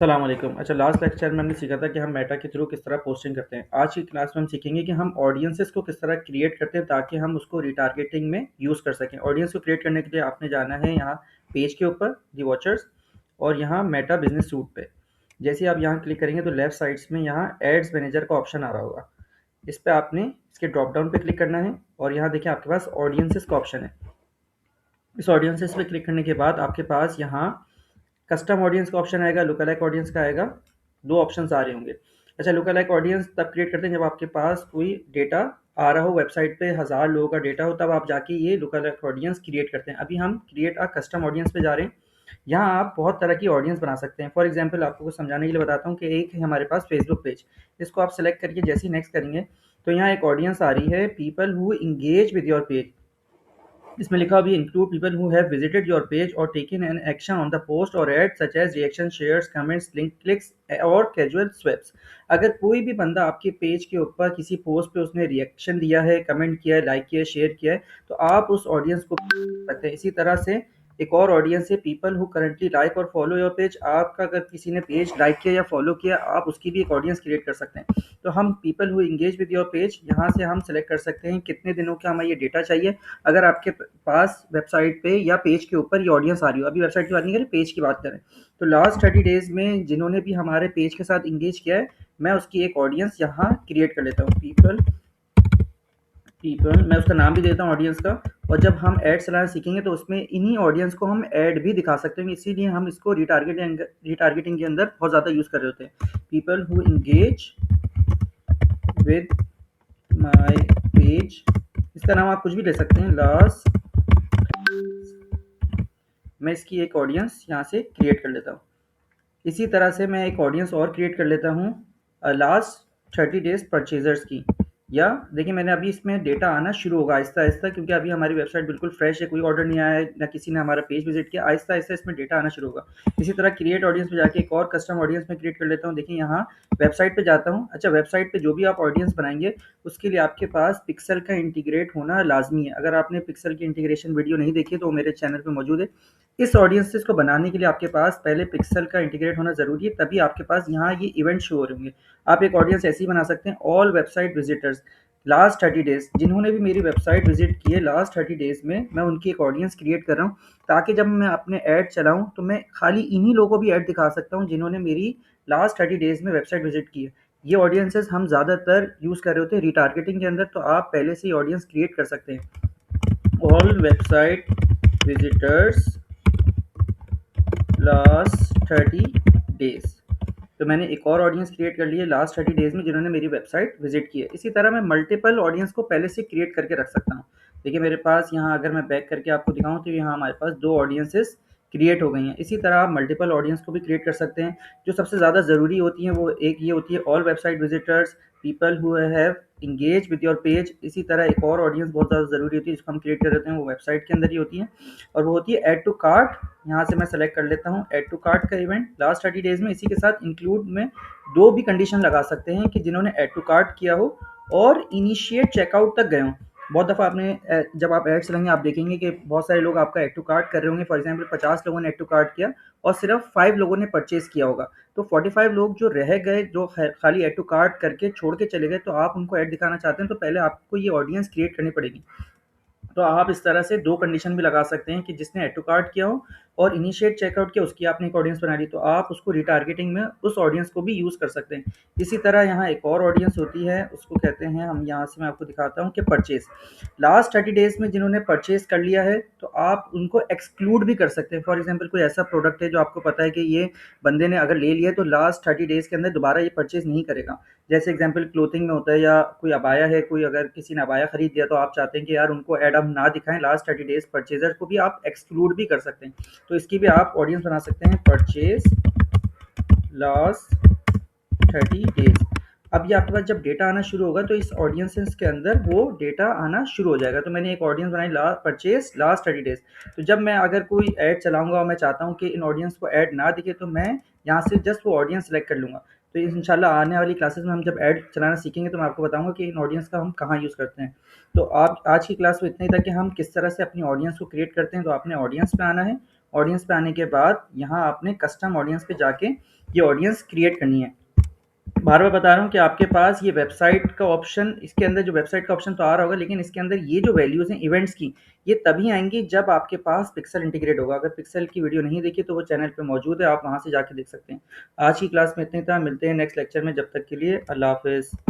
अस्सलाम वालेकुम। अच्छा, लास्ट लेक्चर में हमने सीखा था कि हम मेटा के थ्रू किस तरह पोस्टिंग करते हैं। आज की क्लास में हम सीखेंगे कि हम ऑडियंसेस को किस तरह क्रिएट करते हैं ताकि हम उसको रिटारगेटिंग में यूज़ कर सकें। ऑडियंस को क्रिएट करने के लिए आपने जाना है यहाँ पेज के ऊपर दी वॉचर्स और यहाँ मेटा बिजनेस सूट पे। जैसे ही आप यहाँ क्लिक करेंगे तो लेफ्ट साइड्स में यहाँ एड्स मैनेजर का ऑप्शन आ रहा होगा। इस पर आपने इसके ड्रॉप डाउन पे क्लिक करना है और यहाँ देखिए आपके पास ऑडियंसेस का ऑप्शन है। इस ऑडियंसेस पे क्लिक करने के बाद आपके पास यहाँ कस्टम ऑडियंस का ऑप्शन आएगा, लुक अलाइक ऑडियंस का आएगा। दो ऑप्शंस आ रहे होंगे। अच्छा, लुक अलाइक ऑडियंस तब क्रिएट करते हैं जब आपके पास कोई डेटा आ रहा हो, वेबसाइट पे 1000 लोगों का डेटा हो, तब आप जाके ये लुक अलाइक ऑडियंस क्रिएट करते हैं। अभी हम क्रिएट अ कस्टम ऑडियंस पे जा रहे हैं। यहाँ आप बहुत तरह की ऑडियंस बना सकते हैं। फॉर एग्जाम्पल आपको कुछ समझाने के लिए बताता हूँ कि एक है हमारे पास फेसबुक पेज। इसको आप सेलेक्ट करके जैसे ही नेक्स्ट करेंगे तो यहाँ एक ऑडियंस आ रही है, people who engage with your page. इसमें लिखा भी include people who have visited your page और taken an action on the post और ad such as reaction, shares, comments, link clicks और कैजुअल स्वैप्स। अगर कोई भी बंदा आपके पेज के ऊपर किसी पोस्ट पे उसने रिएक्शन दिया है, कमेंट किया है, लाइक किया है, शेयर किया है, तो आप उस ऑडियंस को सकते हैं। इसी तरह से एक और ऑडियंस है, पीपल हु करंटली लाइक और फॉलो योर पेज। आपका अगर किसी ने पेज लाइक किया या फॉलो किया, आप उसकी भी एक ऑडियंस क्रिएट कर सकते हैं। तो हम people who engage with your page यहाँ से हम सेलेक्ट कर सकते हैं कितने दिनों का हमें ये डेटा चाहिए। अगर आपके पास वेबसाइट पे या पेज के ऊपर ये ऑडियंस आ रही हो, अभी वेबसाइट की बात नहीं करें, पेज की बात करें, तो लास्ट 30 डेज में जिन्होंने भी हमारे पेज के साथ इंगेज किया है, मैं उसकी एक ऑडियंस यहाँ क्रिएट कर लेता हूँ। पीपल पीपल मैं उसका नाम भी देता हूँ ऑडियंस का। और जब हम ऐड चलाना सीखेंगे तो उसमें इन्हीं ऑडियंस को हम ऐड भी दिखा सकते हैं, इसीलिए हम इसको रिटारगेटिंग के अंदर बहुत ज़्यादा यूज़ कर रहे होते हैं। People who engage with my page, इसका नाम आप कुछ भी ले सकते हैं। लास्ट, मैं इसकी एक ऑडियंस यहाँ से क्रिएट कर लेता हूँ। इसी तरह से मैं एक ऑडियंस और क्रिएट कर लेता हूँ लास्ट 30 डेज परचेजर्स की। या देखिए मैंने अभी इसमें डेटा आना शुरू होगा आहिस्ता आहिस्ता, क्योंकि अभी हमारी वेबसाइट बिल्कुल फ्रेश है, कोई ऑर्डर नहीं आया है, ना किसी ने हमारा पेज विजिट किया। आहिस्ता आहिस्ता इसमें डेटा आना शुरू होगा। इसी तरह क्रिएट ऑडियंस पे जाके एक और कस्टम ऑडियंस में क्रिएट कर लेता हूँ। देखिए यहाँ वेबसाइट पे जाता हूँ। अच्छा, वेबसाइट पे जो भी आप ऑडियंस बनाएंगे उसके लिए आपके पास पिक्सल का इंटीग्रेट होना लाजमी है। अगर आपने पिक्सल की इंटीग्रेशन वीडियो नहीं देखी तो वो मेरे चैनल पर मौजूद है। इस ऑडियंसेस को बनाने के लिए आपके पास पहले पिक्सल का इंटीग्रेट होना ज़रूरी है, तभी आपके पास यहाँ ये इवेंट शो हो रहे होंगे। आप एक ऑडियंस ऐसी बना सकते हैं, all website visitors last 30 days, जिन्होंने भी मेरी वेबसाइट विजिट की है लास्ट 30 डेज में, मैं उनकी एक ऑडियंस क्रिएट कर रहा हूँ ताकि जब मैं अपने ऐड चलाऊँ तो मैं खाली इन्हीं लोगों को भी ऐड दिखा सकता हूँ जिन्होंने मेरी लास्ट 30 डेज में वेबसाइट विजिट की है। ये ऑडियंसेस हम ज़्यादातर यूज़ कर रहे होते हैं रिटारगेटिंग के अंदर, तो आप पहले से ही ऑडियंस क्रिएट कर सकते हैं। All website visitors last 30 days, तो मैंने एक और ऑडियंस क्रिएट कर ली है लास्ट 30 डेज में जिन्होंने मेरी वेबसाइट विजिट की है। इसी तरह मैं मल्टीपल ऑडियंस को पहले से क्रिएट करके रख सकता हूँ। देखिए मेरे पास यहाँ अगर मैं बैक करके आपको दिखाऊँ तो यहाँ हमारे पास दो ऑडियंसेस क्रिएट हो गई हैं। इसी तरह आप मल्टीपल ऑडियंस को भी क्रिएट कर सकते हैं। जो सबसे ज़्यादा ज़रूरी होती हैं वो एक ये होती है all website visitors, people who have engage with your page. इसी तरह एक और ऑडियंस बहुत ज़्यादा ज़रूरी होती है जिसको हम क्रिएट कर देते हैं, वो वेबसाइट के अंदर ही होती है, और वो होती है ऐड टू कार्ट। यहाँ से मैं सेलेक्ट कर लेता हूँ ऐड टू कार्ट का इवेंट लास्ट 30 डेज में। इसी के साथ इंक्लूड में दो भी कंडीशन लगा सकते हैं कि जिन्होंने ऐड टू कार्ट किया हो और इनिशिएट चेकआउट तक गए हों। बहुत दफ़ा आपने जब आप ऐड चलाएंगे आप देखेंगे कि बहुत सारे लोग आपका ऐड टू कार्ट कर रहे होंगे। फॉर एग्जांपल 50 लोगों ने ऐड टू कार्ट किया और सिर्फ 5 लोगों ने परचेज किया होगा, तो 45 लोग जो रह गए, जो खाली ऐड टू कार्ट करके छोड़ के चले गए, तो आप उनको ऐड दिखाना चाहते हैं तो पहले आपको ये ऑडियंस क्रिएट करनी पड़ेगी। तो आप इस तरह से दो कंडीशन भी लगा सकते हैं कि जिसने ऐड टू कार्ट किया हो और इनिशिएट चेकआउट किया, उसकी आपने एक ऑडियंस बना ली, तो आप उसको रिटारगेटिंग में उस ऑडियंस को भी यूज़ कर सकते हैं। इसी तरह यहाँ एक और ऑडियंस होती है, उसको कहते हैं, हम यहाँ से मैं आपको दिखाता हूँ कि परचेज। लास्ट 30 डेज में जिन्होंने परचेज कर लिया है तो आप उनको एक्सक्लूड भी कर सकते हैं। फॉर एग्जाम्पल कोई ऐसा प्रोडक्ट है जो आपको पता है कि ये बंदे ने अगर ले लिया है तो लास्ट 30 डेज के अंदर दोबारा ये परचेज नहीं करेगा। जैसे एग्जाम्पल क्लोथिंग में होता है, या कोई अबाया है, कोई अगर किसी ने अबाया खरीद लिया तो आप चाहते हैं कि यार उनको ऐड हम ना दिखाएं, लास्ट 30 डेज परचेजर को भी आप एक्सक्लूड भी कर सकते हैं। तो इसकी भी आप ऑडियंस बना सकते हैं, परचेज लास्ट 30 डेज। अब ये आपके पास जब डेटा आना शुरू होगा तो इस ऑडियंसेस के अंदर वो डेटा आना शुरू हो जाएगा। तो मैंने एक ऑडियंस बनाई परचेज लास्ट 30 डेज। तो जब मैं अगर कोई ऐड चलाऊंगा और मैं चाहता हूँ कि इन ऑडियंस को ऐड ना दिखे तो मैं यहाँ से जस्ट वो ऑडियंस सेलेक्ट कर लूँगा। तो इंशाल्लाह आने वाली क्लासेस में हम जब ऐड चलाना सीखेंगे तो मैं आपको बताऊंगा कि इन ऑडियंस का हम कहाँ यूज़ करते हैं। तो आप आज की क्लास में इतना ही था कि हम किस तरह से अपनी ऑडियंस को क्रिएट करते हैं। तो आपने ऑडियंस पे आना है ऑडियंस पे आने के बाद यहाँ आपने कस्टम ऑडियंस पे जाके ये ऑडियंस क्रिएट करनी है। बार बार बता रहा हूँ कि आपके पास ये वेबसाइट का ऑप्शन, इसके अंदर जो वेबसाइट का ऑप्शन तो आ रहा होगा, लेकिन इसके अंदर ये जो वैल्यूज़ हैं इवेंट्स की, ये तभी आएंगी जब आपके पास पिक्सल इंटीग्रेट होगा। अगर पिक्सल की वीडियो नहीं देखी तो वो चैनल पे मौजूद है, आप वहाँ से जाके देख सकते हैं। आज की क्लास में इतना ही था, मिलते हैं नेक्स्ट लेक्चर में, जब तक के लिए अल्लाह हाफिज़।